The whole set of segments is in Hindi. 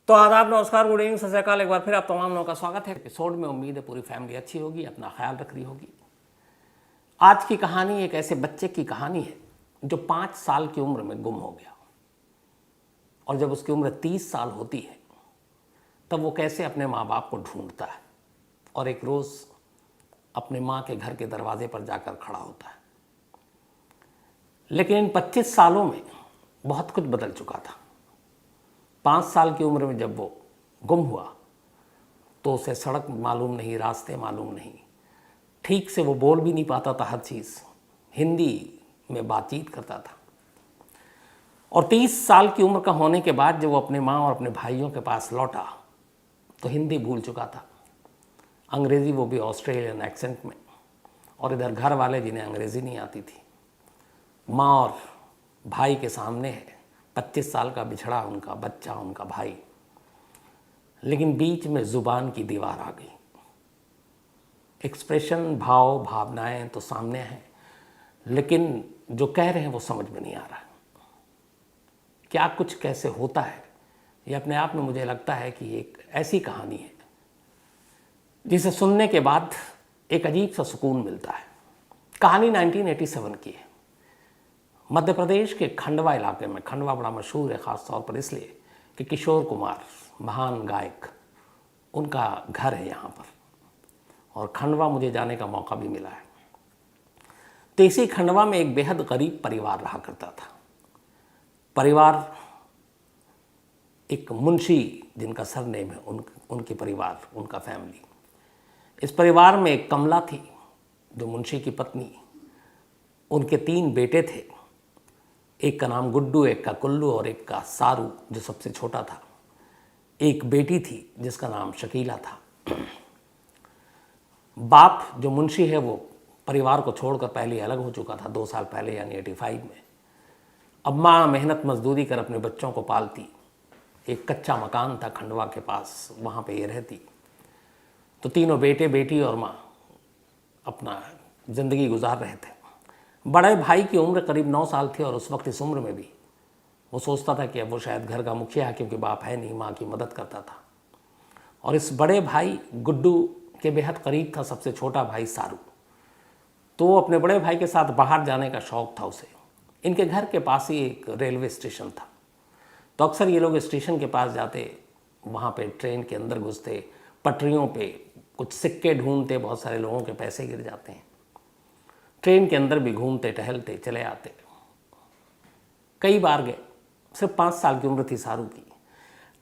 तो आदाब, नमस्कार, गुड इवनिंग, सत श्री अकाल। एक बार फिर आप तमाम लोगों का स्वागत है एपिसोड में। उम्मीद है पूरी फैमिली अच्छी होगी, अपना ख्याल रख रही होगी। आज की कहानी एक ऐसे बच्चे की कहानी है जो 5 साल की उम्र में गुम हो गया, और जब उसकी उम्र 30 साल होती है तब वो कैसे अपने माँ बाप को ढूंढता है और एक रोज़ अपने माँ के घर के दरवाजे पर जाकर खड़ा होता है। लेकिन इन 25 सालों में बहुत कुछ बदल चुका था। 5 साल की उम्र में जब वो गुम हुआ तो उसे सड़क मालूम नहीं, रास्ते मालूम नहीं, ठीक से वो बोल भी नहीं पाता था, हर चीज़ हिंदी में बातचीत करता था। और 30 साल की उम्र का होने के बाद जब वो अपने माँ और अपने भाइयों के पास लौटा तो हिंदी भूल चुका था, अंग्रेज़ी वो भी ऑस्ट्रेलियन एक्सेंट में, और इधर घर वाले जिन्हें अंग्रेज़ी नहीं आती थी। माँ और भाई के सामने है 25 साल का बिछड़ा उनका बच्चा, उनका भाई, लेकिन बीच में ज़ुबान की दीवार आ गई। एक्सप्रेशन, भाव, भावनाएं तो सामने हैं, लेकिन जो कह रहे हैं वो समझ में नहीं आ रहा। क्या कुछ कैसे होता है, ये अपने आप में मुझे लगता है कि एक ऐसी कहानी है जिसे सुनने के बाद एक अजीब सा सुकून मिलता है। कहानी 1987 की है। मध्य प्रदेश के खंडवा इलाके में, खंडवा बड़ा मशहूर है ख़ास तौर पर इसलिए कि किशोर कुमार, महान गायक, उनका घर है यहाँ पर, और खंडवा मुझे जाने का मौका भी मिला है। तो इसी खंडवा में एक बेहद गरीब परिवार रहा करता था। परिवार एक मुंशी जिनका सरनेम है, उनके परिवार, उनका फैमिली। इस परिवार में एक कमला थी जो मुंशी की पत्नी, उनके 3 बेटे थे, एक का नाम गुड्डू, एक का कुल्लू और एक का सारू जो सबसे छोटा था। एक बेटी थी जिसका नाम शकीला था। बाप जो मुंशी है वो परिवार को छोड़कर पहले अलग हो चुका था 2 साल पहले, यानी 85 में। अब माँ मेहनत मजदूरी कर अपने बच्चों को पालती। एक कच्चा मकान था खंडवा के पास, वहाँ पे ये रहती। तो तीनों बेटे, बेटी और माँ अपना ज़िंदगी गुजार रहे थे। बड़े भाई की उम्र करीब 9 साल थी, और उस वक्त इस उम्र में भी वो सोचता था कि अब वो शायद घर का मुखिया है, क्योंकि बाप है नहीं, माँ की मदद करता था। और इस बड़े भाई गुड्डू के बेहद करीब था सबसे छोटा भाई सारू। तो वो अपने बड़े भाई के साथ बाहर जाने का शौक़ था उसे। इनके घर के पास ही एक रेलवे स्टेशन था, तो अक्सर ये लोग स्टेशन के पास जाते, वहाँ पे ट्रेन के अंदर घुसते, पटरियों पे कुछ सिक्के ढूंढते, बहुत सारे लोगों के पैसे गिर जाते हैं। ट्रेन के अंदर भी घूमते टहलते चले आते। कई बार गए। सिर्फ 5 साल की उम्र थी सारू की।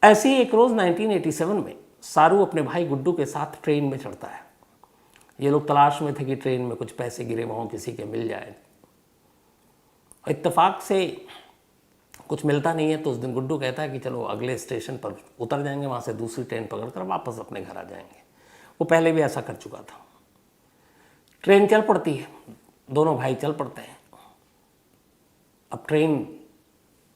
ऐसे ही एक रोज़ 1987 में सारू अपने भाई गुड्डू के साथ ट्रेन में चढ़ता है। ये लोग तलाश में थे कि ट्रेन में कुछ पैसे गिरे हों, किसी के मिल जाए। इत्तेफाक से कुछ मिलता नहीं है, तो उस दिन गुड्डू कहता है कि चलो अगले स्टेशन पर उतर जाएंगे, वहाँ से दूसरी ट्रेन पकड़कर वापस अपने घर आ जाएंगे। वो पहले भी ऐसा कर चुका था। ट्रेन चल पड़ती है, दोनों भाई चल पड़ते हैं। अब ट्रेन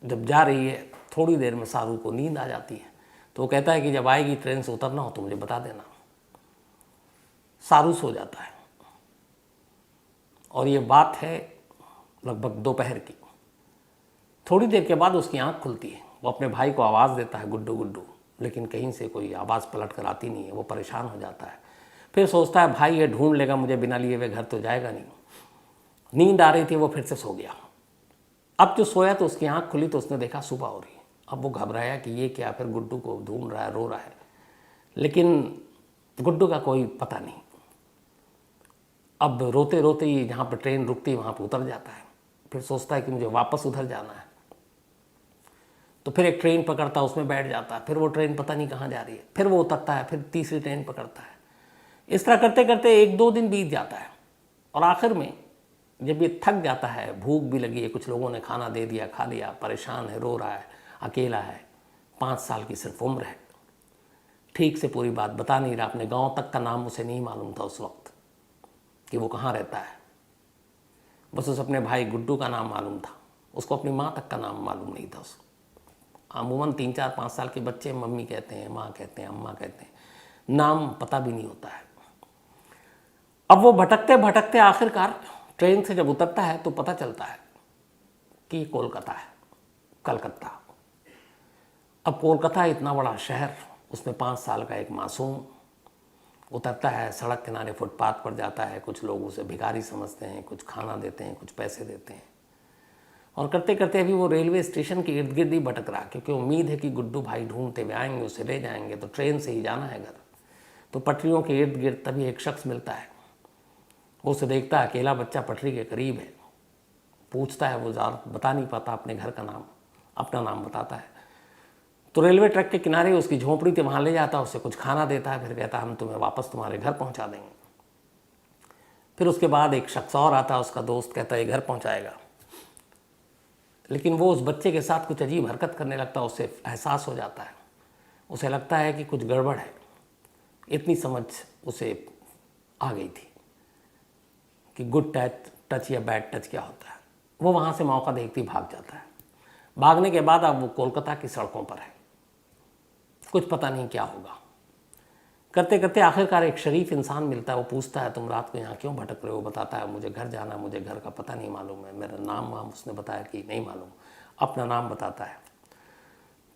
जब जा रही है, थोड़ी देर में सारू को नींद आ जाती है, तो वो कहता है कि जब आएगी ट्रेन से उतरना हो तो मुझे बता देना। सारू सो जाता है, और ये बात है लगभग दोपहर की। थोड़ी देर के बाद उसकी आंख खुलती है। वो अपने भाई को आवाज़ देता है, गुड्डू गुड्डू, लेकिन कहीं से कोई आवाज़ पलट कर आती नहीं है। वो परेशान हो जाता है। फिर सोचता है भाई ये ढूंढ लेगा मुझे, बिना लिए हुए घर तो जाएगा नहीं। नींद आ रही थी, वो फिर से सो गया। अब जो सोया तो उसकी आंख खुली तो उसने देखा सुबह हो रही है। अब वो घबराया कि ये क्या, फिर गुड्डू को ढूंढ रहा है, रो रहा है, लेकिन गुड्डू का कोई पता नहीं। अब रोते रोते ही जहाँ पर ट्रेन रुकती है वहाँ पर उतर जाता है। फिर सोचता है कि मुझे वापस उधर जाना है, तो फिर एक ट्रेन पकड़ता है, उसमें बैठ जाता है। फिर वो ट्रेन पता नहीं कहाँ जा रही है, फिर वो उतरता है, फिर तीसरी ट्रेन पकड़ता है। इस तरह करते करते 1-2 दिन बीत जाता है, और आखिर में जब ये थक जाता है, भूख भी लगी है, कुछ लोगों ने खाना दे दिया, खा लिया, परेशान है, रो रहा है, अकेला है, 5 साल की सिर्फ उम्र है, ठीक से पूरी बात बता नहीं रहा। अपने गांव तक का नाम उसे नहीं मालूम था उस वक्त कि वो कहाँ रहता है। बस उसे अपने भाई गुड्डू का नाम मालूम था, उसको अपनी माँ तक का नाम मालूम नहीं था उसको। अमूमन 3-4-5 साल के बच्चे मम्मी कहते हैं, माँ कहते हैं, अम्मा कहते हैं, नाम पता भी नहीं होता है। अब वो भटकते भटकते आखिरकार ट्रेन से जब उतरता है तो पता चलता है कि कोलकाता है, कलकत्ता। अब कोलकाता इतना बड़ा शहर, उसमें 5 साल का एक मासूम उतरता है, सड़क किनारे फुटपाथ पर जाता है। कुछ लोग उसे भिखारी समझते हैं, कुछ खाना देते हैं, कुछ पैसे देते हैं, और करते करते अभी वो रेलवे स्टेशन के इर्द गिर्द ही भटक रहा, क्योंकि उम्मीद है कि गुड्डू भाई ढूंढते हुए आएंगे, उसे ले जाएंगे, तो ट्रेन से ही जाना है घर। तो पटरियों के इर्द गिर्द तभी एक शख्स मिलता है। वो उसे देखता है, अकेला बच्चा पटरी के करीब है, पूछता है, वो ज़्यादा बता नहीं पाता अपने घर का नाम, अपना नाम बताता है। तो रेलवे ट्रैक के किनारे उसकी झोंपड़ी थी, वहाँ ले जाता है, उसे कुछ खाना देता है, फिर कहता है हम तुम्हें वापस तुम्हारे घर पहुँचा देंगे। फिर उसके बाद एक शख्स और आता है, उसका दोस्त, कहता है ये घर पहुँचाएगा, लेकिन वो उस बच्चे के साथ कुछ अजीब हरकत करने लगता है। उसे एहसास हो जाता है, उसे लगता है कि कुछ गड़बड़ है। इतनी समझ उसे आ गई थी कि गुड टच या बैड टच क्या होता है। वो वहाँ से मौका देखती भाग जाता है। भागने के बाद अब वो कोलकाता की सड़कों पर है, कुछ पता नहीं क्या होगा। करते करते आखिरकार एक शरीफ इंसान मिलता है। वो पूछता है तुम रात को यहाँ क्यों भटक रहे हो? बताता है मुझे घर जाना, मुझे घर का पता नहीं मालूम है, मेरा नाम वाम उसने बताया कि नहीं मालूम, अपना नाम बताता है।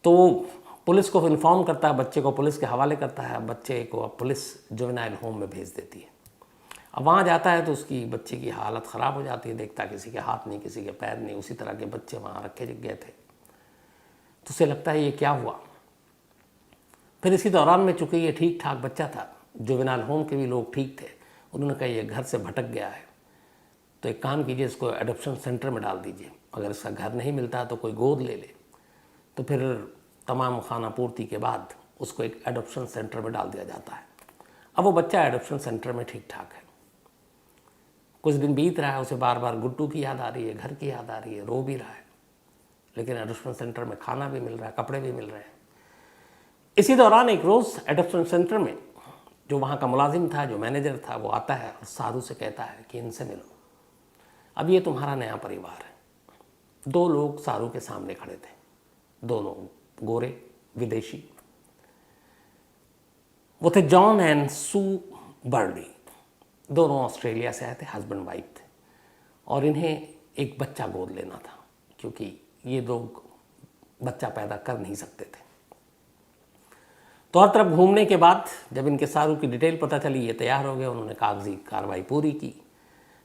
तो पुलिस को इन्फॉर्म करता है, बच्चे को पुलिस के हवाले करता है। बच्चे को अब पुलिस जुवेनाइल होम में भेज देती है। अब वहाँ जाता है तो उसकी बच्चे की हालत ख़राब हो जाती है। देखता किसी के हाथ नहीं, किसी के पैर नहीं, उसी तरह के बच्चे वहाँ रखे गए थे। तो उसे लगता है ये क्या हुआ। फिर इसी दौरान में चूँकि ये ठीक ठाक बच्चा था, जुवेनाइल होम के भी लोग ठीक थे, उन्होंने कहा ये घर से भटक गया है, तो एक काम कीजिए, इसको एडॉप्शन सेंटर में डाल दीजिए। अगर इसका घर नहीं मिलता तो कोई गोद ले ले। तो फिर तमाम खाना पूर्ति के बाद उसको एक एडॉप्शन सेंटर में डाल दिया जाता है। अब वो बच्चा एडॉप्शन सेंटर में ठीक ठाक है। कुछ दिन बीत रहा है, उसे बार बार गुड्डू की याद आ रही है, घर की याद आ रही है, रो भी रहा है, लेकिन एडॉप्शन सेंटर में खाना भी मिल रहा है, कपड़े भी मिल रहे हैं। इसी दौरान एक रोज़ एडॉप्शन सेंटर में जो वहाँ का मुलाजिम था, जो मैनेजर था, वो आता है और साधु से कहता है कि इनसे मिलो, अब ये तुम्हारा नया परिवार है। 2 लोग साधु के सामने खड़े थे, दोनों गोरे विदेशी। वो थे जॉन एंड सू बर्ली, दोनों ऑस्ट्रेलिया से आए थे, हस्बैंड वाइफ थे, और इन्हें एक बच्चा गोद लेना था, क्योंकि ये लोग बच्चा पैदा कर नहीं सकते थे। तो हर तरफ घूमने के बाद जब इनके सारू की डिटेल पता चली, ये तैयार हो गए, उन्होंने कागजी कार्रवाई पूरी की।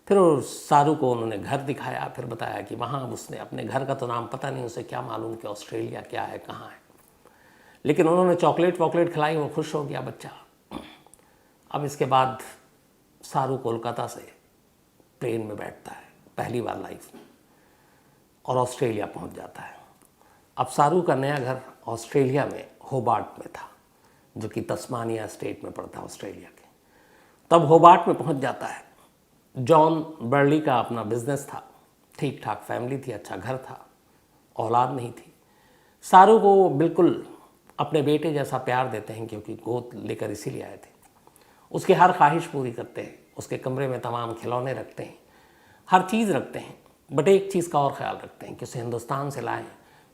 फिर सारू को उन्होंने घर दिखाया, फिर बताया कि वहाँ उसने अपने घर का तो नाम पता नहीं, उसे क्या मालूम कि ऑस्ट्रेलिया क्या है, कहाँ है, लेकिन उन्होंने चॉकलेट वॉकलेट खिलाई, वो खुश हो गया बच्चा। अब इसके बाद सारू कोलकाता से प्लेन में बैठता है पहली बार लाइफ में, और ऑस्ट्रेलिया पहुँच जाता है। अब सारू का नया घर ऑस्ट्रेलिया में होबार्ट में था, जो कि तस्मानिया स्टेट में पड़ता है ऑस्ट्रेलिया के। तब होबार्ट में पहुंच जाता है। जॉन बर्ली का अपना बिजनेस था, ठीक ठाक फैमिली थी, अच्छा घर था, औलाद नहीं थी। सारू को बिल्कुल अपने बेटे जैसा प्यार देते हैं, क्योंकि गोद लेकर इसीलिए आए थे। उसकी हर ख्वाहिश पूरी करते हैं, उसके कमरे में तमाम खिलौने रखते हैं, हर चीज़ रखते हैं, बट एक चीज़ का और ख्याल रखते हैं कि उसे हिंदुस्तान से लाएँ,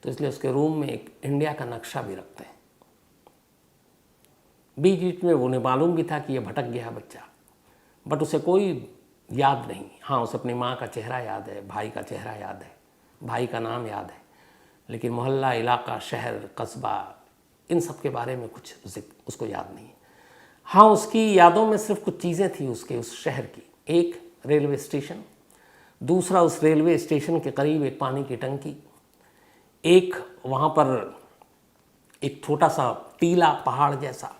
तो इसलिए उसके रूम में एक इंडिया का नक्शा भी रखते हैं। बीच बीच में उन्हें मालूम भी था कि ये भटक गया बच्चा, बट उसे कोई याद नहीं। हाँ, उसे अपनी माँ का चेहरा याद है, भाई का चेहरा याद है, भाई का नाम याद है, लेकिन मोहल्ला, इलाका, शहर, कस्बा, इन सब के बारे में कुछ उसको याद नहीं है। हाँ, उसकी यादों में सिर्फ कुछ चीज़ें थी उसके उस शहर की। एक रेलवे स्टेशन, दूसरा उस रेलवे स्टेशन के करीब एक पानी की टंकी, एक वहाँ पर एक छोटा सा टीला पहाड़ जैसा,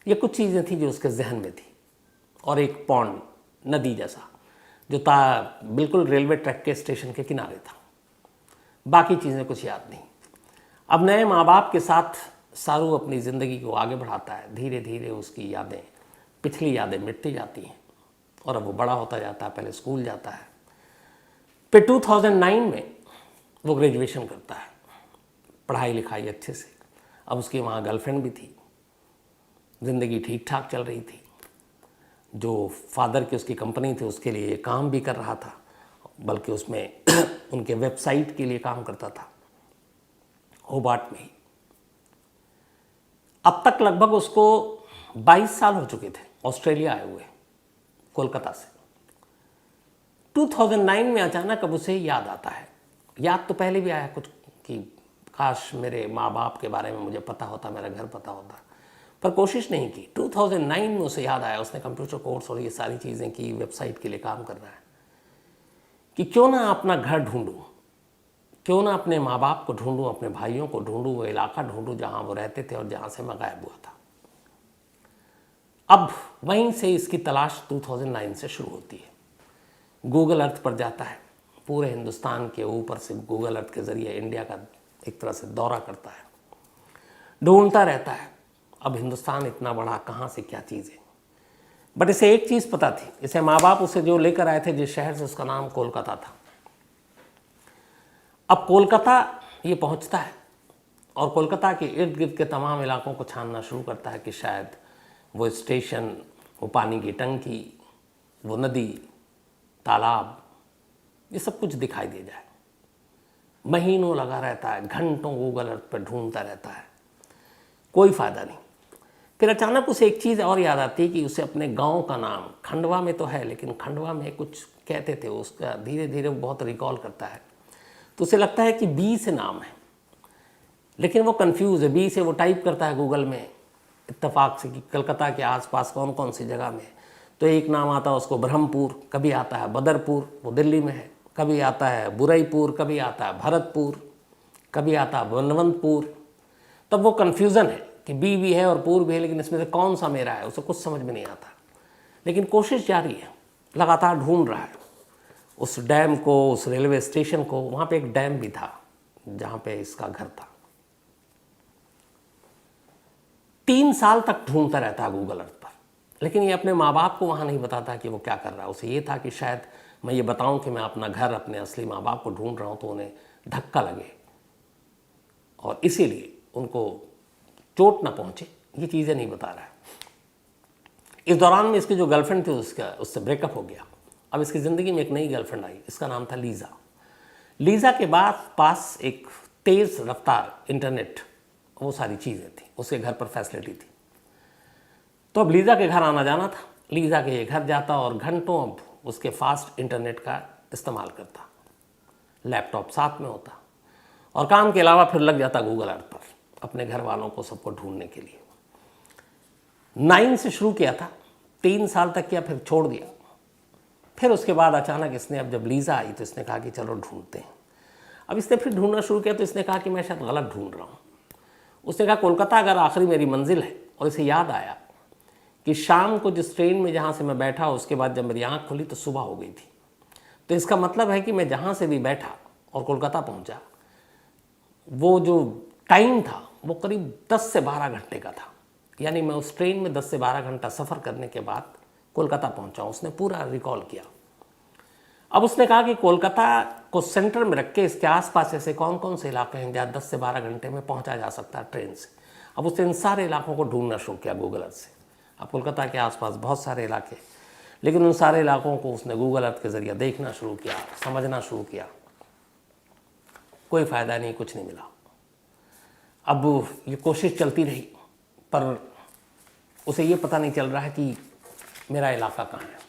ये कुछ चीज़ें थी जो उसके जहन में थी, और एक पॉन्ड, नदी जैसा, जो बिल्कुल रेलवे ट्रैक के स्टेशन के किनारे था। बाकी चीज़ें कुछ याद नहीं। अब नए माँ बाप के साथ सारू अपनी ज़िंदगी को आगे बढ़ाता है। धीरे धीरे उसकी यादें, पिछली यादें मिटती जाती हैं, और अब वो बड़ा होता जाता है। पहले स्कूल जाता है, फिर 2009 में वो ग्रेजुएशन करता है, पढ़ाई लिखाई अच्छे से। अब उसकी वहाँ गर्लफ्रेंड भी थी, ज़िंदगी ठीक ठाक चल रही थी। जो फादर की उसकी कंपनी थी, उसके लिए काम भी कर रहा था, बल्कि उसमें उनके वेबसाइट के लिए काम करता था, होबार्ट में ही। अब तक लगभग उसको 22 साल हो चुके थे ऑस्ट्रेलिया आए हुए, कोलकाता से। 2009 में अचानक अब उसे याद आता है। याद तो पहले भी आया कुछ कि काश मेरे माँ बाप के बारे में मुझे पता होता, मेरा घर पता होता, पर कोशिश नहीं की। 2009 में उसे याद आया, उसने कंप्यूटर कोर्स और ये सारी चीज़ें की, वेबसाइट के लिए काम कर रहा है, कि क्यों ना अपना घर ढूंढूं, क्यों ना अपने माँ बाप को ढूंढूं, अपने भाइयों को ढूंढूं, वो इलाका ढूंढूं जहाँ वो रहते थे और जहाँ से मैं गायब हुआ था। अब वहीं से इसकी तलाश 2009 से शुरू होती है। गूगल अर्थ पर जाता है, पूरे हिंदुस्तान के ऊपर से गूगल अर्थ के ज़रिए इंडिया का एक तरह से दौरा करता है, ढूंढता रहता है। अब हिंदुस्तान इतना बड़ा, कहाँ से क्या चीज़ है। बट इसे एक चीज़ पता थी, इसे माँ बाप उसे जो लेकर आए थे जिस शहर से, उसका नाम कोलकाता था। अब कोलकाता ये पहुंचता है और कोलकाता के इर्द गिर्द के तमाम इलाकों को छानना शुरू करता है कि शायद वो स्टेशन, वो पानी की टंकी, वो नदी, तालाब, ये सब कुछ दिखाई दे जाए। महीनों लगा रहता है, घंटों गूगल अर्थ पर ढूंढता रहता है, कोई फ़ायदा नहीं। फिर अचानक उसे एक चीज़ और याद आती है कि उसे अपने गांव का नाम, खंडवा में तो है लेकिन खंडवा में कुछ कहते थे, उसका धीरे धीरे बहुत रिकॉल करता है। तो उसे लगता है कि बी से नाम है, लेकिन वो कंफ्यूज है। बी से वो टाइप करता है गूगल में इत्तेफाक से कि कलकत्ता के आसपास कौन कौन सी जगह में, तो एक नाम आता है उसको ब्रह्मपुर, कभी आता है बदरपुर, वो दिल्ली में है, कभी आता है बुरईपुर, कभी आता है भरतपुर, कभी आता है बनवंतपुर। तब वो कन्फ्यूज़न है कि बी भी है और पूर भी है, लेकिन इसमें से कौन सा मेरा है, उसे कुछ समझ में नहीं आता। लेकिन कोशिश जारी है, लगातार ढूंढ रहा है उस डैम को, उस रेलवे स्टेशन को। वहाँ पे एक डैम भी था जहाँ पे इसका घर था। 3 साल तक ढूंढता रहता है गूगल अर्थ पर, लेकिन ये अपने माँ बाप को वहाँ नहीं बताता कि वो क्या कर रहा है। उसे ये था कि शायद मैं ये बताऊं कि मैं अपना घर, अपने असली माँ बाप को ढूंढ रहा हूँ, तो उन्हें धक्का लगे और इसीलिए उनको चोट ना पहुँचे, ये चीज़ें नहीं बता रहा है। इस दौरान में इसकी जो गर्लफ्रेंड थी उससे ब्रेकअप हो गया। अब इसकी ज़िंदगी में एक नई गर्लफ्रेंड आई, इसका नाम था लीज़ा। लीज़ा के बाद पास एक तेज़ रफ्तार इंटरनेट, वो सारी चीज़ें थी, उसके घर पर फैसिलिटी थी। तो अब लीज़ा के घर आना जाना था, लीज़ा के घर जाता और घंटों अब उसके फास्ट इंटरनेट का इस्तेमाल करता, लैपटॉप साथ में होता और काम के अलावा फिर लग जाता गूगल अर्थ पर अपने घर वालों को सबको ढूंढने के लिए। 9 से शुरू किया था, 3 साल तक किया, फिर छोड़ दिया। फिर उसके बाद अचानक इसने, अब जब लीज़ा आई तो इसने कहा कि चलो ढूंढते हैं। अब इसने फिर ढूंढना शुरू किया तो इसने कहा कि मैं शायद गलत ढूंढ रहा हूँ। उसने कहा कोलकाता अगर आखिरी मेरी मंजिल है। और इसे याद आया कि शाम को जिस ट्रेन में जहाँ से मैं बैठा, उसके बाद जब मेरी आँख खुली तो सुबह हो गई थी। तो इसका मतलब है कि मैं जहाँ से भी बैठा और कोलकाता पहुँचा, वो जो टाइम था वो करीब 10 से 12 घंटे का था। यानी मैं उस ट्रेन में 10 से 12 घंटा सफ़र करने के बाद कोलकाता पहुंचा। उसने पूरा रिकॉल किया। अब उसने कहा कि कोलकाता को सेंटर में रख के इसके आसपास ऐसे कौन कौन से इलाके हैं जहाँ 10 से 12 घंटे में पहुंचा जा सकता है ट्रेन से। अब उसने इन सारे इलाकों को ढूंढना शुरू किया गूगल अर्थ से। अब कोलकाता के आसपास बहुत सारे इलाके, लेकिन उन सारे इलाकों को उसने गूगल अर्थ के ज़रिए देखना शुरू किया, समझना शुरू किया। कोई फ़ायदा नहीं, कुछ नहीं मिला। अब ये कोशिश चलती रही, पर उसे ये पता नहीं चल रहा है कि मेरा इलाका कहाँ है।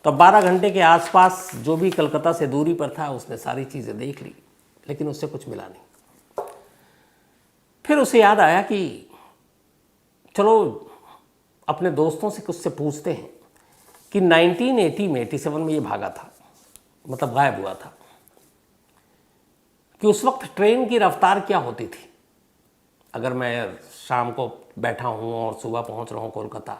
तो 12 घंटे के आसपास जो भी कलकत्ता से दूरी पर था उसने सारी चीज़ें देख ली, लेकिन उससे कुछ मिला नहीं। फिर उसे याद आया कि चलो अपने दोस्तों से कुछ से पूछते हैं कि 1980 में 87 में ये भागा था, मतलब गायब हुआ था, कि उस वक्त ट्रेन की रफ्तार क्या होती थी। अगर मैं शाम को बैठा हूँ और सुबह पहुँच रहा हूँ कोलकाता,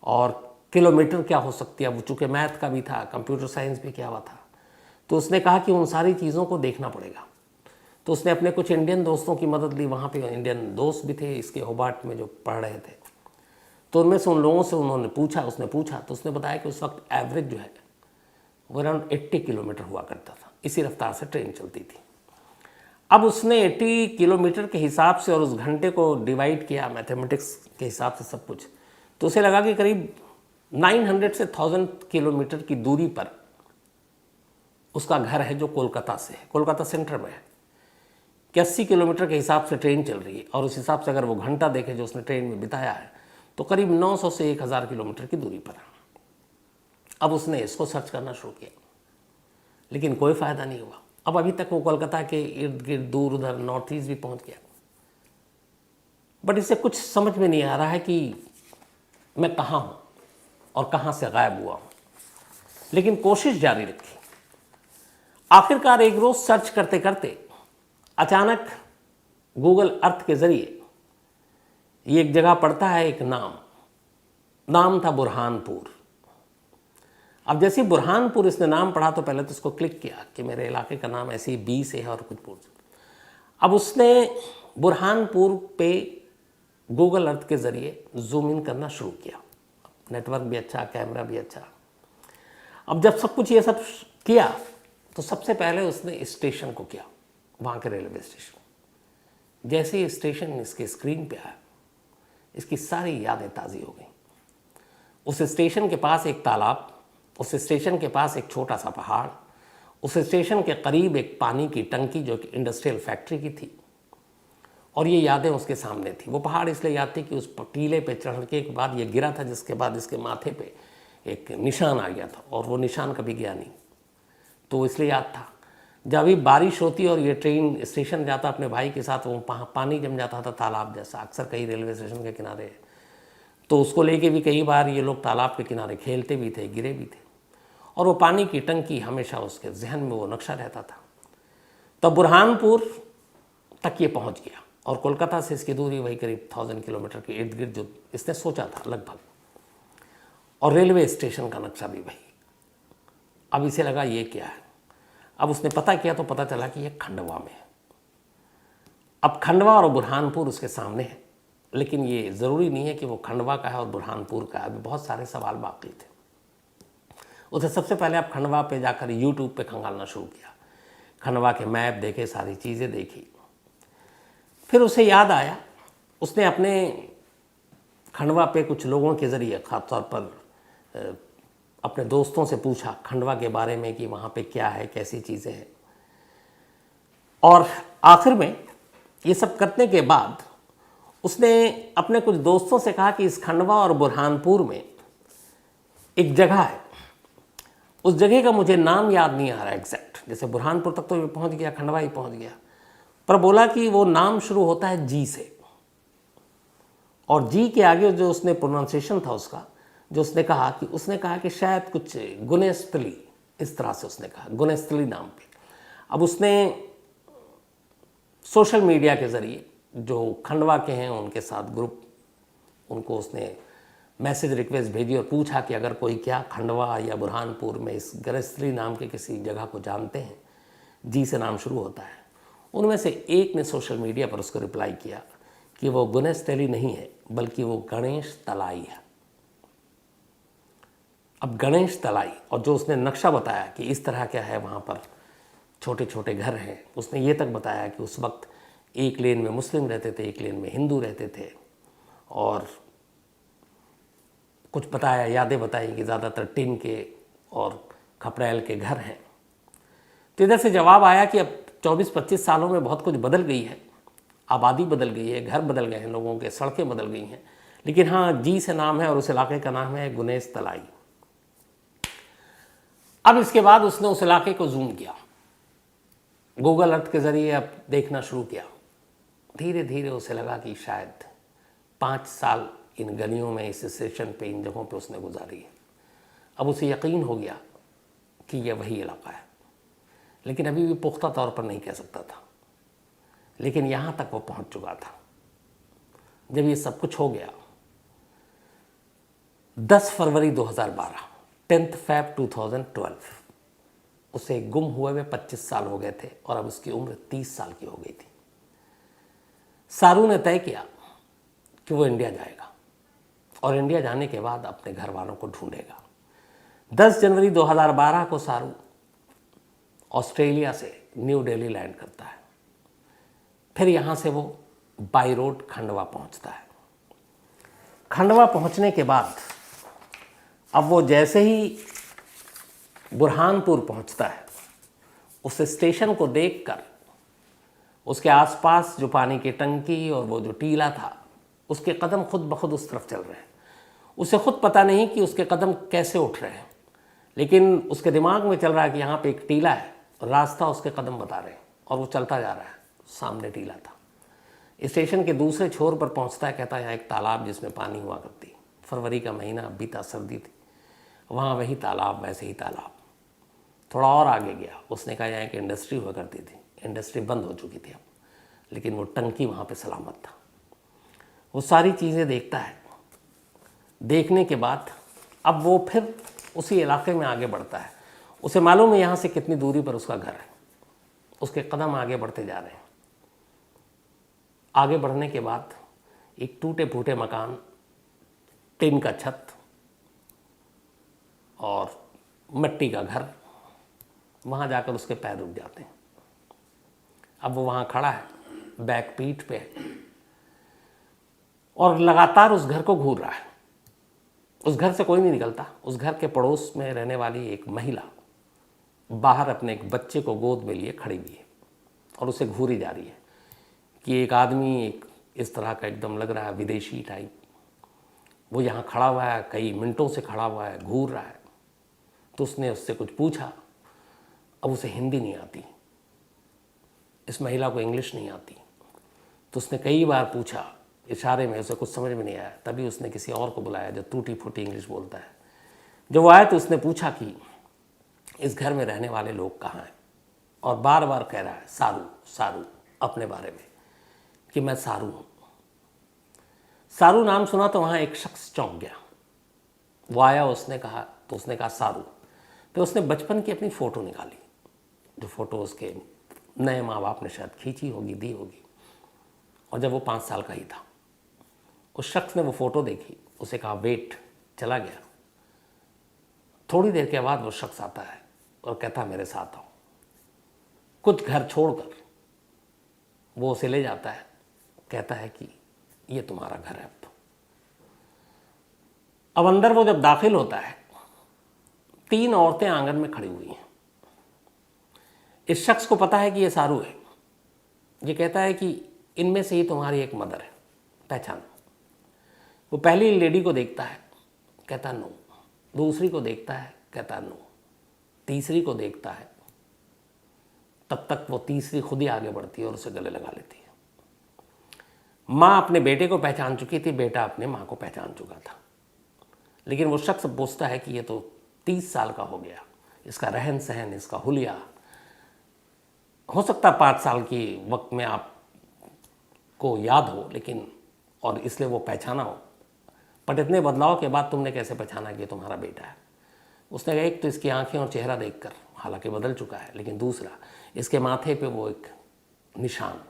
और किलोमीटर क्या हो सकती है। वो चूँकि मैथ का भी था, कंप्यूटर साइंस भी किया हुआ था, तो उसने कहा कि उन सारी चीज़ों को देखना पड़ेगा। तो उसने अपने कुछ इंडियन दोस्तों की मदद ली। वहाँ पे इंडियन दोस्त भी थे इसके होबार्ट में जो पढ़ रहे थे। तो उनमें से उन लोगों से उसने पूछा तो उसने बताया कि उस वक्त एवरेज जो है वो अराउंड 80 किलोमीटर हुआ करता था। इसी रफ्तार से ट्रेन चलती थी। अब उसने 80 किलोमीटर के हिसाब से और उस घंटे को डिवाइड किया मैथमेटिक्स के हिसाब से सब कुछ, तो उसे लगा कि करीब 900 से 1000 किलोमीटर की दूरी पर उसका घर है जो कोलकाता से है, कोलकाता सेंटर में है। कि 80 किलोमीटर के हिसाब से ट्रेन चल रही है और उस हिसाब से अगर वो घंटा देखे जो उसने ट्रेन में बिताया है तो करीब 900 से 1000 किलोमीटर की दूरी पर है। अब उसने इसको सर्च करना शुरू किया, लेकिन कोई फ़ायदा नहीं हुआ। अब अभी तक वो कोलकाता के इर्द गिर्द दूर उधर नॉर्थ ईस्ट भी पहुंच गया, बट इसे कुछ समझ में नहीं आ रहा है कि मैं कहाँ हूँ और कहाँ से गायब हुआ हूँ। लेकिन कोशिश जारी रखी। आखिरकार एक रोज सर्च करते करते अचानक गूगल अर्थ के जरिए ये एक जगह पड़ता है, एक नाम था बुरहानपुर। अब जैसे बुरहानपुर इसने नाम पढ़ा तो पहले तो उसको क्लिक किया कि मेरे इलाके का नाम ऐसे ही बी से है और कुछ पूछ। अब उसने बुरहानपुर पे गूगल अर्थ के ज़रिए जूम इन करना शुरू किया। नेटवर्क भी अच्छा, कैमरा भी अच्छा। अब जब सब कुछ ये सब किया तो सबसे पहले उसने स्टेशन को किया, वहाँ के रेलवे स्टेशन। जैसे ही स्टेशन इसके स्क्रीन पे आया, इसकी सारी यादें ताज़ी हो गई। उस स्टेशन के पास एक तालाब, उस स्टेशन के पास एक छोटा सा पहाड़, उस स्टेशन के करीब एक पानी की टंकी जो कि इंडस्ट्रियल फैक्ट्री की थी, और ये यादें उसके सामने थी। वो पहाड़ इसलिए याद थी कि उस टीले पे चढ़ने के बाद ये गिरा था, जिसके बाद इसके माथे पे एक निशान आ गया था और वो निशान कभी गया नहीं, तो इसलिए याद था। जब भी बारिश होती और ये ट्रेन स्टेशन जाता अपने भाई के साथ, वो पानी जम जाता था तालाब जैसा, अक्सर कई रेलवे स्टेशन के किनारे, तो उसको लेके भी कई बार ये लोग तालाब के किनारे खेलते भी थे, गिरे भी थे, और वो पानी की टंकी हमेशा उसके जहन में वो नक्शा रहता था। तब बुरहानपुर तक ये पहुंच गया और कोलकाता से इसकी दूरी वही करीब 1000 किलोमीटर के इर्द गिर्द जो इसने सोचा था लगभग, और रेलवे स्टेशन का नक्शा भी वही। अब इसे लगा ये क्या है। अब उसने पता किया तो पता चला कि ये खंडवा में है। अब खंडवा और बुरहानपुर उसके सामने है, लेकिन ये ज़रूरी नहीं है कि वो खंडवा का है और बुरहानपुर का है। अभी बहुत सारे सवाल बाकी थे। उसे सबसे पहले आप खंडवा पे जाकर यूट्यूब पे खंगालना शुरू किया, खंडवा के मैप देखे, सारी चीज़ें देखी। फिर उसे याद आया, उसने अपने खंडवा पे कुछ लोगों के ज़रिए, ख़ासतौर पर अपने दोस्तों से पूछा खंडवा के बारे में कि वहाँ पे क्या है, कैसी चीज़ें हैं। और आखिर में ये सब करने के बाद उसने अपने कुछ दोस्तों से कहा कि इस खंडवा और बुरहानपुर में एक जगह है, उस जगह का मुझे नाम याद नहीं आ रहा एग्जैक्ट। जैसे बुरहानपुर तक तो ये पहुँच गया, खंडवा ही पहुँच गया, पर बोला कि वो नाम शुरू होता है जी से, और जी के आगे जो उसने प्रोनाउंसिएशन था उसका, जो उसने कहा कि शायद कुछ गुनेस्थली, इस तरह से उसने कहा, गुनेस्थली नाम पे। अब उसने सोशल मीडिया के ज़रिए जो खंडवा के हैं उनके साथ ग्रुप, उनको उसने मैसेज रिक्वेस्ट भेजी और पूछा कि अगर कोई क्या खंडवा या बुरहानपुर में इस गुनेस्थली नाम के किसी जगह को जानते हैं, जी से नाम शुरू होता है। उनमें से एक ने सोशल मीडिया पर उसको रिप्लाई किया कि वो गुनेस्थली नहीं है, बल्कि वो गणेश तलाई है। अब गणेश तलाई, और जो उसने नक्शा बताया कि इस तरह क्या है, वहाँ पर छोटे छोटे घर हैं, उसने ये तक बताया कि उस वक्त एक लेन में मुस्लिम रहते थे, एक लेन में हिंदू रहते थे, और कुछ बताया, यादें बताई कि ज़्यादातर टिन के और खपरेल के घर हैं। तो इधर से जवाब आया कि अब 24-25 सालों में बहुत कुछ बदल गई है, आबादी बदल गई है, घर बदल गए हैं लोगों के, सड़कें बदल गई हैं, लेकिन हाँ जी से नाम है और उस इलाके का नाम है गुनेश तलाई। अब इसके बाद उसने उस इलाके को जूम किया, गूगल अर्थ के ज़रिए अब देखना शुरू किया। धीरे धीरे उसे लगा कि शायद 5 साल इन गलियों में, इस स्टेशन पे, इन जगहों पे उसने गुजारी है। अब उसे यकीन हो गया कि यह वही इलाका है, लेकिन अभी भी पुख्ता तौर पर नहीं कह सकता था। लेकिन यहाँ तक वो पहुँच चुका था। जब ये सब कुछ हो गया, 10 फरवरी 2012, 10 Feb 2012, उसे गुम हुए 25 साल हो गए थे और अब उसकी उम्र 30 साल की हो गई थी। सारू ने तय किया कि वो इंडिया जाएगा और इंडिया जाने के बाद अपने घर वालों को ढूंढेगा। 10 जनवरी 2012 को सारू ऑस्ट्रेलिया से न्यू दिल्ली लैंड करता है। फिर यहाँ से वो बाई रोड खंडवा पहुँचता है। खंडवा पहुँचने के बाद अब वो जैसे ही बुरहानपुर पहुँचता है, उस स्टेशन को देखकर उसके आसपास जो पानी की टंकी और वो जो टीला था, उसके कदम खुद ब खुद उस तरफ चल रहे हैं। उसे खुद पता नहीं कि उसके कदम कैसे उठ रहे हैं, लेकिन उसके दिमाग में चल रहा है कि यहाँ पे एक टीला है रास्ता उसके कदम बता रहे हैं और वो चलता जा रहा है। सामने टीला था। स्टेशन के दूसरे छोर पर पहुंचता है, कहता है यहाँ एक तालाब जिसमें पानी हुआ करती। फरवरी का महीना, बीता, सर्दी थी। वहाँ वही तालाब, वैसे ही तालाब। थोड़ा और आगे गया, उसने कहा यहाँ एक इंडस्ट्री हुआ करती थी। इंडस्ट्री बंद हो चुकी थी अब, लेकिन वो टंकी वहाँ पे सलामत था। वो सारी चीज़ें देखता है। देखने के बाद अब वो फिर उसी इलाके में आगे बढ़ता है। उसे मालूम है यहाँ से कितनी दूरी पर उसका घर है। उसके कदम आगे बढ़ते जा रहे हैं। आगे बढ़ने के बाद एक टूटे फूटे मकान, टिन का छत और मिट्टी का घर, वहाँ जाकर उसके पैर रुक जाते हैं। अब वो वहाँ खड़ा है, बैक पीठ पे है और लगातार उस घर को घूर रहा है। उस घर से कोई नहीं निकलता। उस घर के पड़ोस में रहने वाली एक महिला बाहर अपने एक बच्चे को गोद में लिए खड़ी हुई है और उसे घूरी जा रही है कि एक आदमी, एक इस तरह का एकदम लग रहा है विदेशी टाइप, वो यहाँ खड़ा हुआ है, कई मिनटों से खड़ा हुआ है, घूर रहा है। तो उसने उससे कुछ पूछा। अब उसे हिंदी नहीं आती, इस महिला को इंग्लिश नहीं आती। तो उसने कई बार पूछा इशारे में, उसे कुछ समझ में नहीं आया। तभी उसने किसी और को बुलाया जो टूटी फूटी इंग्लिश बोलता है। जब वो आया तो उसने पूछा कि इस घर में रहने वाले लोग कहाँ हैं, और बार बार कह रहा है सारू सारू अपने बारे में कि मैं सारू हूँ। सारू नाम सुना तो वहाँ एक शख्स चौंक गया। वो आया, उसने कहा, तो उसने कहा सारू। तो उसने बचपन की अपनी फ़ोटो निकाली, जो फ़ोटो उसके नए माँ बाप ने शायद खींची होगी, दी होगी, और जब वो 5 साल का ही था। उस शख्स ने वो फ़ोटो देखी, उसे कहा वेट, चला गया। थोड़ी देर के बाद वो शख्स आता है और कहता मेरे साथ आओ। कुछ घर छोड़कर वो उसे ले जाता है, कहता है कि ये तुम्हारा घर है। अब अंदर वो जब दाखिल होता है, 3 औरतें आंगन में खड़ी हुई हैं। इस शख्स को पता है कि ये सारू है। ये कहता है कि इनमें से ही तुम्हारी एक मदर है, पहचानो। वो पहली लेडी को देखता है, कहता नो। दूसरी को देखता है, कहता नो। तीसरी को देखता है, तब तक वो तीसरी खुद ही आगे बढ़ती है और उसे गले लगा लेती है। माँ अपने बेटे को पहचान चुकी थी, बेटा अपने माँ को पहचान चुका था। लेकिन वो शख्स पूछता है कि ये तो 30 साल का हो गया, इसका रहन सहन, इसका हुलिया, हो सकता है 5 साल की वक्त में आपको याद हो, लेकिन और इसलिए वो पहचाना हो, बट इतने बदलाव के बाद तुमने कैसे पहचाना कि तुम्हारा बेटा है? उसने कहा एक तो इसकी आंखें और चेहरा देखकर, हालांकि बदल चुका है, लेकिन दूसरा इसके माथे पे वो एक निशान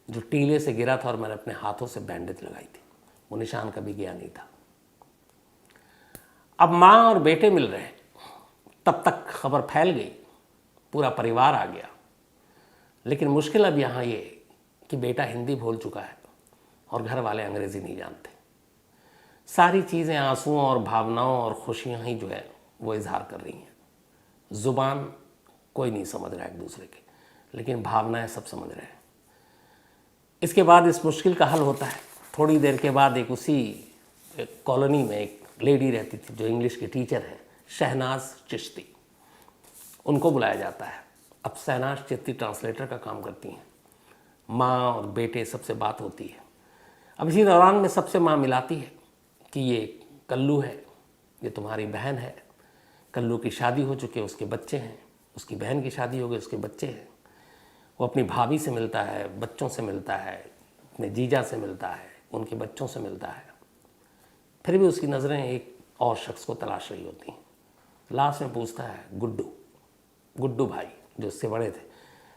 जो टीले से गिरा था और मैंने अपने हाथों से बैंडेज लगाई थी, वो निशान कभी गया नहीं था। अब माँ और बेटे मिल रहे हैं। तब तक खबर फैल गई, पूरा परिवार आ गया। लेकिन मुश्किल अब यहाँ ये कि बेटा हिंदी भूल चुका है और घर वाले अंग्रेज़ी नहीं जानते। सारी चीज़ें आंसुओं और भावनाओं और खुशियाँ ही जो है वो इजहार कर रही हैं। ज़ुबान कोई नहीं समझ रहा है एक दूसरे के, लेकिन भावनाएं सब समझ रहे हैं। इसके बाद इस मुश्किल का हल होता है। थोड़ी देर के बाद एक उसी कॉलोनी में एक लेडी रहती थी जो इंग्लिश की टीचर है, शहनाज चिश्ती। उनको बुलाया जाता है। अब शहनाज चिश्ती ट्रांसलेटर का काम करती हैं। माँ और बेटे सबसे बात होती है। अब इसी दौरान में सबसे माँ मिलाती है कि ये कल्लू है, ये तुम्हारी बहन है। कल्लू की शादी हो चुकी है, उसके बच्चे हैं। उसकी बहन की शादी हो गई, उसके बच्चे हैं। वो अपनी भाभी से मिलता है, बच्चों से मिलता है, अपने जीजा से मिलता है, उनके बच्चों से मिलता है। फिर भी उसकी नज़रें एक और शख्स को तलाश रही होती हैं। लास्ट में पूछता है गुड्डू, गुड्डू भाई जो उससे बड़े थे,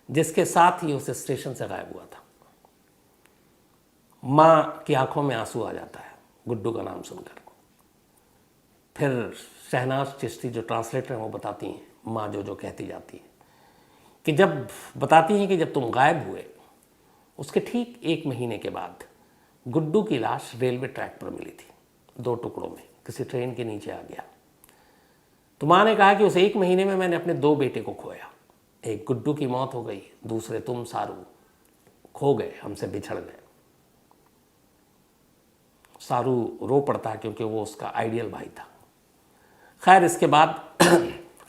जिसके साथ ही उसे स्टेशन से गायब हुआ था। माँ की आंखों में आंसू आ जाता है गुड्डू का नाम सुनकर। फिर शहनाज चिश्ती जो ट्रांसलेटर हैं वो बताती हैं, माँ जो कहती जाती है कि जब बताती हैं कि जब तुम गायब हुए उसके ठीक 1 महीने के बाद गुड्डू की लाश रेलवे ट्रैक पर मिली थी, 2 टुकड़ों में, किसी ट्रेन के नीचे आ गया। तो माँ ने कहा कि उस 1 महीने में मैंने अपने 2 बेटे को खोया। एक गुड्डू की मौत हो गई, दूसरे तुम सारू खो गए, हमसे बिछड़ गए। सारू रो पड़ता है क्योंकि वो उसका आइडियल भाई था। खैर इसके बाद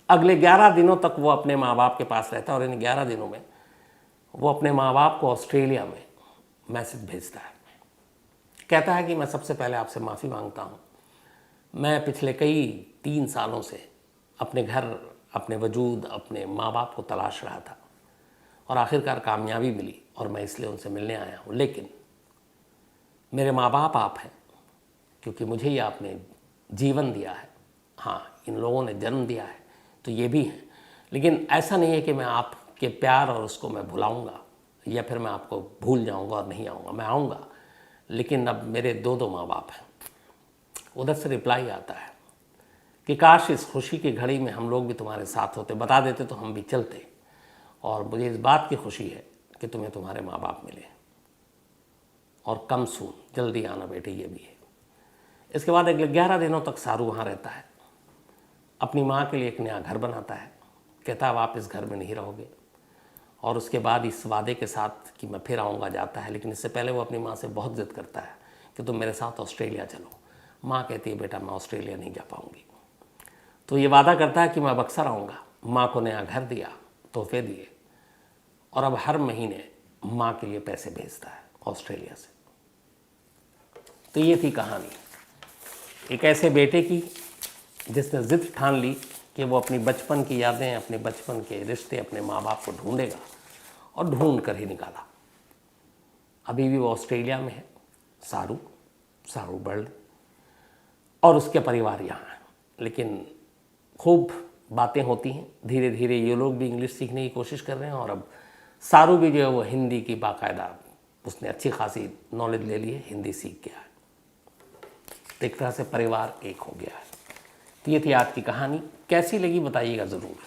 अगले 11 दिनों तक वो अपने माँ बाप के पास रहता है और इन 11 दिनों में वो अपने माँ बाप को ऑस्ट्रेलिया में मैसेज भेजता है। कहता है कि मैं सबसे पहले आपसे माफ़ी मांगता हूँ, मैं पिछले कई 3 सालों से अपने घर, अपने वजूद, अपने माँ बाप को तलाश रहा था और आखिरकार कामयाबी मिली और मैं इसलिए उनसे मिलने आया हूँ। लेकिन मेरे माँ बाप आप हैं, क्योंकि मुझे ये आपने जीवन दिया है। हाँ, इन लोगों ने जन्म दिया है तो ये भी हैं, लेकिन ऐसा नहीं है कि मैं आपके प्यार और उसको मैं भुलाऊंगा या फिर मैं आपको भूल जाऊंगा और नहीं आऊँगा। मैं आऊँगा, लेकिन अब मेरे 2 माँ बाप हैं। उधर से रिप्लाई आता है कि काश इस खुशी की घड़ी में हम लोग भी तुम्हारे साथ होते, बता देते तो हम भी चलते। और मुझे इस बात की खुशी है कि तुम्हें तुम्हारे माँ बाप मिले और कम सून, जल्दी आना बेटे, ये भी है। इसके बाद अगले 11 दिनों तक सारू वहाँ रहता है, अपनी माँ के लिए एक नया घर बनाता है। कहता है आप इस घर में नहीं रहोगे, और उसके बाद इस वादे के साथ कि मैं फिर आऊँगा जाता है। लेकिन इससे पहले वो अपनी माँ से बहुत ज़िद करता है कि तुम मेरे साथ ऑस्ट्रेलिया चलो। माँ कहती है बेटा मैं ऑस्ट्रेलिया नहीं जा पाऊँगी। तो ये वादा करता है कि मैं अब अक्सर आऊँगा। माँ को नया घर दिया, तोहफे दिए, और अब हर महीने माँ के लिए पैसे भेजता है ऑस्ट्रेलिया से। तो ये थी कहानी एक ऐसे बेटे की जिसने ज़िद ठान ली कि वो अपनी बचपन की यादें, अपने बचपन के रिश्ते, अपने माँ बाप को ढूंढेगा, और ढूंढ कर ही निकाला। अभी भी वो ऑस्ट्रेलिया में है, सारू बर्ड, और उसके परिवार यहाँ हैं। लेकिन खूब बातें होती हैं, धीरे धीरे ये लोग भी इंग्लिश सीखने की कोशिश कर रहे हैं, और अब सारू भी जो है वो हिंदी की बाकायदा उसने अच्छी खासी नॉलेज ले ली है, हिंदी सीख गया है। तो एक तरह से परिवार एक हो गया है। तो ये थी आज की कहानी। कैसी लगी बताइएगा ज़रूर।